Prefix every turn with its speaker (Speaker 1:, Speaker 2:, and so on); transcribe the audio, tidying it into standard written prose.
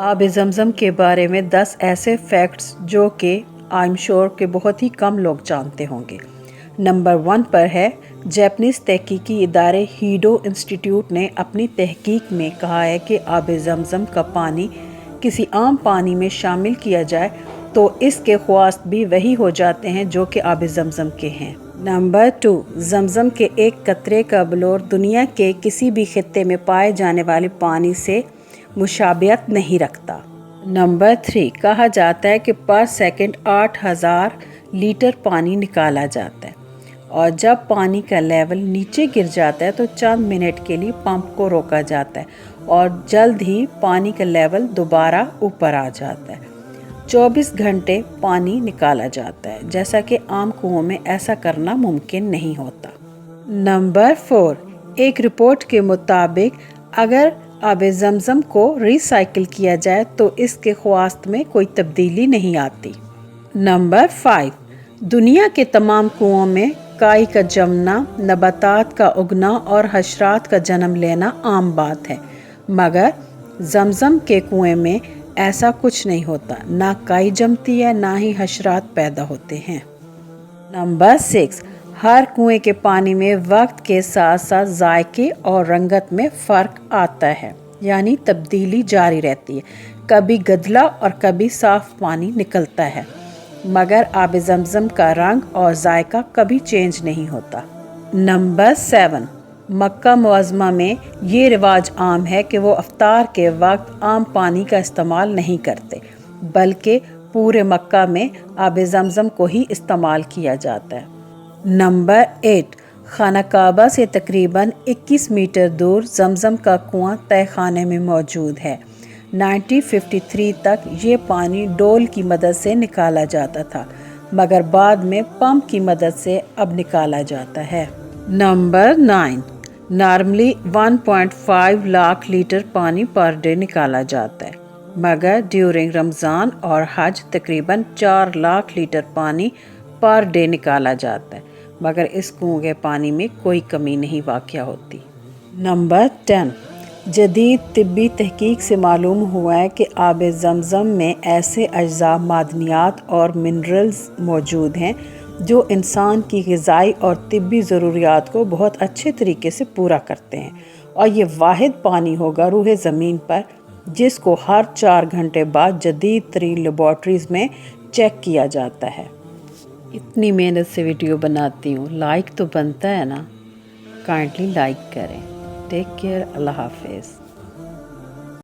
Speaker 1: آب زمزم کے بارے میں 10 ایسے فیکٹس جو کہ آئی ایم شور کہ بہت ہی کم لوگ جانتے ہوں گے۔ نمبر 1 پر ہے، جاپنیز تحقیقی ادارے ہیڈو انسٹیٹیوٹ نے اپنی تحقیق میں کہا ہے کہ آب زمزم کا پانی کسی عام پانی میں شامل کیا جائے تو اس کے خواص بھی وہی ہو جاتے ہیں جو کہ آب زمزم کے ہیں۔ نمبر 2، زمزم کے ایک قطرے کا بلور دنیا کے کسی بھی خطے میں پائے جانے والے پانی سے مشابہت نہیں رکھتا۔ نمبر 3، کہا جاتا ہے کہ پر سیکنڈ 8000 لیٹر پانی نکالا جاتا ہے، اور جب پانی کا لیول نیچے گر جاتا ہے تو چند منٹ کے لیے پمپ کو روکا جاتا ہے اور جلد ہی پانی کا لیول دوبارہ اوپر آ جاتا ہے۔ 24 گھنٹے پانی نکالا جاتا ہے، جیسا کہ عام کنوؤں میں ایسا کرنا ممکن نہیں ہوتا۔ نمبر 4، ایک رپورٹ کے مطابق اگر آب زمزم کو ری سائیکل کیا جائے تو اس کے خواص میں کوئی تبدیلی نہیں آتی۔ نمبر 5، دنیا کے تمام کنوؤں میں کائی کا جمنا، نباتات کا اگنا اور حشرات کا جنم لینا عام بات ہے، مگر زمزم کے کنویں میں ایسا کچھ نہیں ہوتا، نہ کائی جمتی ہے نہ ہی حشرات پیدا ہوتے ہیں۔ نمبر 6، ہر کنویں کے پانی میں وقت کے ساتھ ساتھ ذائقے اور رنگت میں فرق آتا ہے، یعنی تبدیلی جاری رہتی ہے، کبھی گدلا اور کبھی صاف پانی نکلتا ہے، مگر آب زمزم کا رنگ اور ذائقہ کبھی چینج نہیں ہوتا۔ نمبر 7، مکہ معظمہ میں یہ رواج عام ہے کہ وہ افطار کے وقت عام پانی کا استعمال نہیں کرتے، بلکہ پورے مکہ میں آب زمزم کو ہی استعمال کیا جاتا ہے۔ نمبر 8، خانہ کعبہ سے تقریباً 21 میٹر دور زمزم کا کنواں تہہ خانے میں موجود ہے۔ 1953 تک یہ پانی ڈول کی مدد سے نکالا جاتا تھا، مگر بعد میں پمپ کی مدد سے اب نکالا جاتا ہے۔ نمبر 9، نارملی 1.5 لاکھ لیٹر پانی پر ڈے نکالا جاتا ہے، مگر ڈیورنگ رمضان اور حج تقریباً 4 لاکھ لیٹر پانی پر ڈے نکالا جاتا ہے، مگر اس کنویں کے پانی میں کوئی کمی نہیں واقع ہوتی۔ نمبر 10، جدید طبی تحقیق سے معلوم ہوا ہے کہ آب زمزم میں ایسے اجزاء، معدنیات اور منرلز موجود ہیں جو انسان کی غذائی اور طبی ضروریات کو بہت اچھے طریقے سے پورا کرتے ہیں، اور یہ واحد پانی ہوگا روح زمین پر جس کو ہر 4 گھنٹے بعد جدید ترین لیبارٹریز میں چیک کیا جاتا ہے۔ اتنی محنت سے ویڈیو بناتی ہوں، لائک تو بنتا ہے نا، کائنڈلی لائک کریں۔ ٹیک کیئر، اللہ حافظ۔